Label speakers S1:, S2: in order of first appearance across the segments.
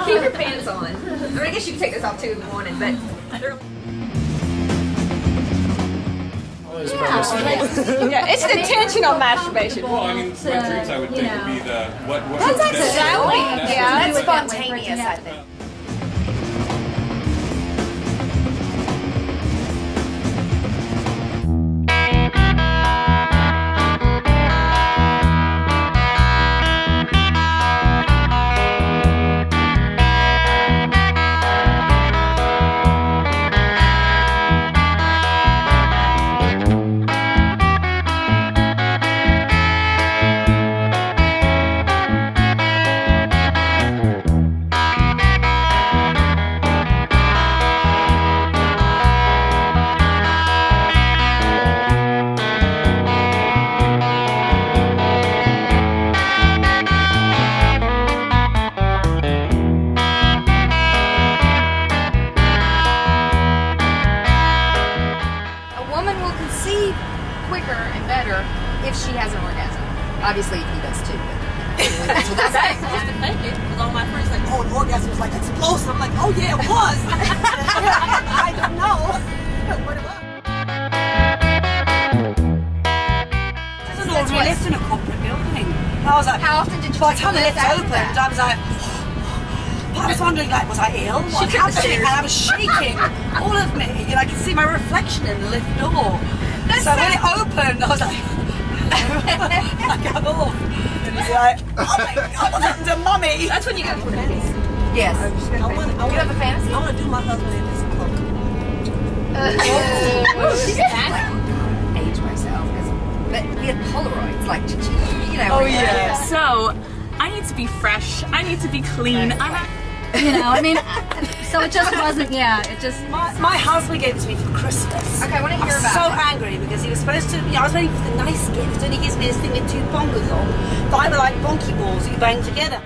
S1: Keep your pants on. I mean, I guess you can take this off too if you wanted, but they're... Yeah, it's an intentional masturbation.
S2: Well, I mean, my dreams I would think would be the what
S1: that's like showing. Yeah,
S3: that's spontaneous, I think. Quicker and better if she has an orgasm. Obviously, he does too. But that's what I'm saying.
S1: Just to fake it, because all my friends like,
S4: Oh, an orgasm was like explosive. I'm like, oh yeah, it was. I don't know what it was. There's an ordinary lift in a corporate building. I was like,
S3: how often did you?
S4: By the time the lift opened, I was like. I was wondering, like, was I ill? What happened? And I was shaking, all of me. You know, I could see my reflection in the lift door. So when it opened, I was like, I got off. And he's like, oh my God, what happened to mummy?
S1: that's when you go for panties.
S3: Yes.
S4: I want
S3: you have a fantasy?
S4: I want to do my husband in this cloak.
S3: Age myself, but we had Polaroids, like, you know.
S5: Oh yeah. So I need to be fresh. I need to be clean. You know, I mean, so it just wasn't, yeah, it just...
S4: My husband gave it to me for Christmas.
S3: Okay, I want to hear about
S4: it. I was
S3: it.
S4: so angry because he was supposed to, you know, I was waiting for the nice gift and he gives me this thing with two bongos on. That were like bonky balls that you bang together.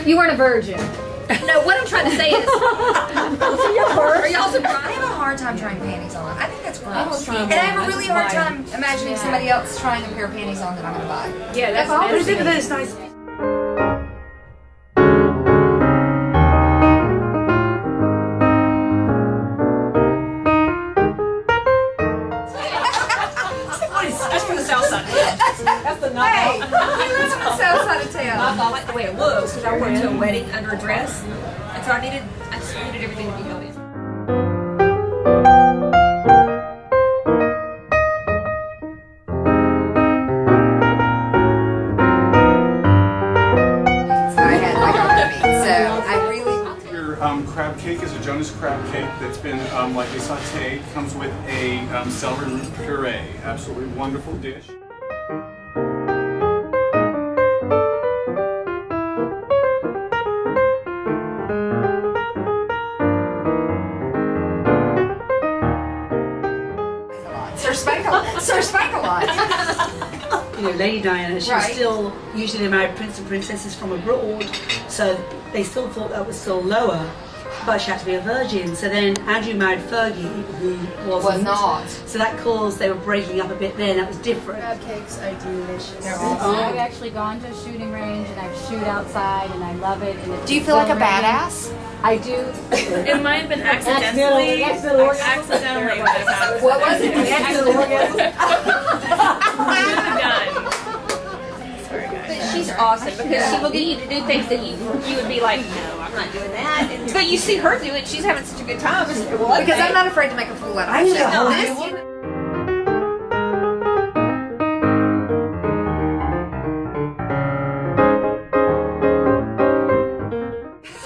S3: You weren't a virgin.
S1: No, what I'm trying to say is, are y'all surprised?
S3: I have a hard time trying panties on. I think that's gross. And I have a really hard time imagining somebody else trying a pair of panties on that I'm going to buy.
S1: Yeah, that's
S4: what do you think of those nice...
S1: That's from the south side. That's the not.
S3: Hey, he lives on the south side of town.
S1: I like the way it looks because I went to a wedding under a dress, and so I just needed everything to be held in.
S2: Crab cake is a Jonas crab cake that's been lightly sauteed. Comes with a celery root puree. Absolutely wonderful dish.
S3: Sir Spank-a-Lot.
S4: You know, Lady Diana, she was still usually married prince and princesses from abroad, so they still thought that was still lower. But she had to be a virgin. So then Andrew married Fergie, who was
S3: not.
S4: So that caused they were breaking up a bit then. That was different.
S6: Crab cakes are delicious.
S3: They're awesome.
S6: I've actually gone to a shooting range and I've shoot outside and I love it. And
S3: do you feel like a badass?
S6: I do.
S5: It might have been accidentally. Accidentally.
S3: What was it?
S5: Accidental orgasm.
S3: But
S1: she's awesome because she will get you to do things that you would be like, no, I'm not doing that. But you see her do it, she's having such a good time.
S3: Because I'm not afraid to make a fool out of her.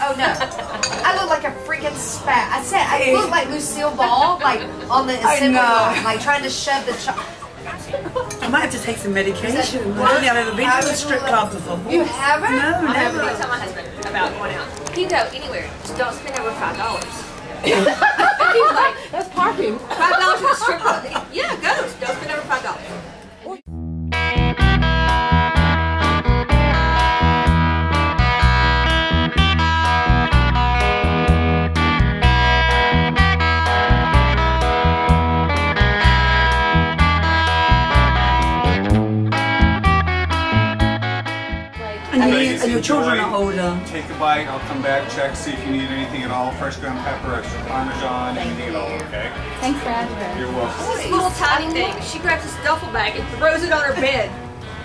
S3: Oh no. I look like a freaking spat. I said I look like Lucille Ball, like on the assembly line, like trying to shove the
S4: I might have to take some medication. I don't think I've ever been to a strip club before.
S3: You haven't?
S4: No, never.
S1: I tell my husband about going out. You can go anywhere, just don't spend over $5. He's like,
S6: That's parking.
S1: $5 at a strip club. Yeah, go. Don't spend over $5.
S4: And your children are older.
S2: Take a bite, I'll come back, check, see if you need anything at all. Fresh ground pepper, extra Parmesan, anything at all, okay?
S6: Thanks for asking.
S2: You're welcome.
S1: This little tiny thing, she grabs this duffel bag and throws it on her bed.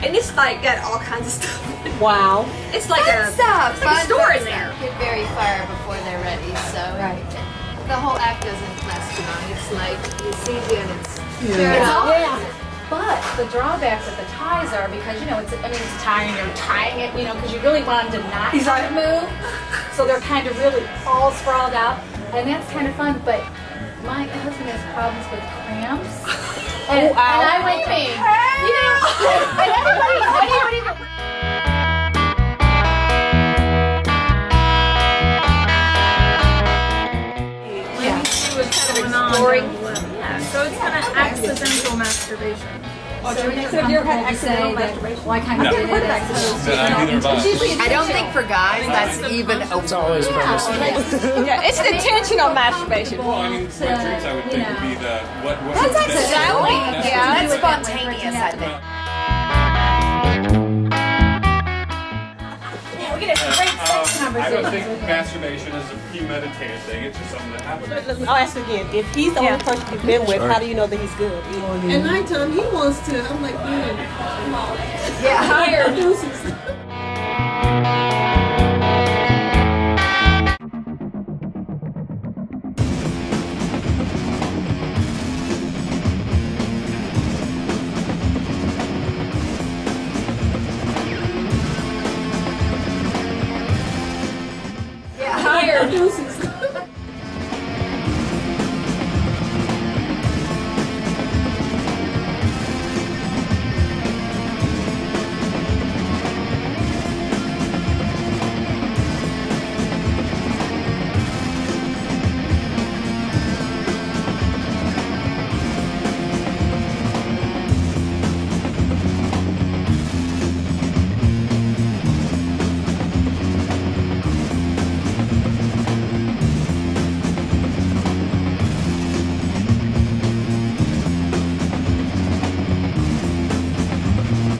S1: And it's like got all kinds of stuff.
S6: Wow.
S1: It's like a store in there.
S7: Get very fire before they're ready, so the whole act doesn't last too long. It's like you see it and it's
S6: But the drawbacks of the ties are because, you know, it's a tie and you're tying it, you know, because you really want them to not move. So they're kind of really all sprawled out. And that's kind of fun. But my husband has problems with cramps. And I went, you know, and everybody
S5: She was kind of exploring. Yeah, so it's kind of accidental masturbation.
S6: So have you ever had accidental masturbation? Well, I kind of did it.
S3: I don't think for guys that's even open.
S8: It's always purposeful.
S1: Yeah, it's an intentional masturbation.
S2: Well, I mean, wet dreams I would think would be the, what
S3: That's accidental. Yeah, that's spontaneous, I think.
S6: We're going to have great sex
S2: I
S6: conversation.
S2: don't think masturbation is a premeditated thing. It's just something that happens.
S9: I'll ask again. If he's the only person you've been with, how do you know that he's good?
S10: At nighttime, he wants to. I'm like,
S3: Yeah, higher.
S10: higher.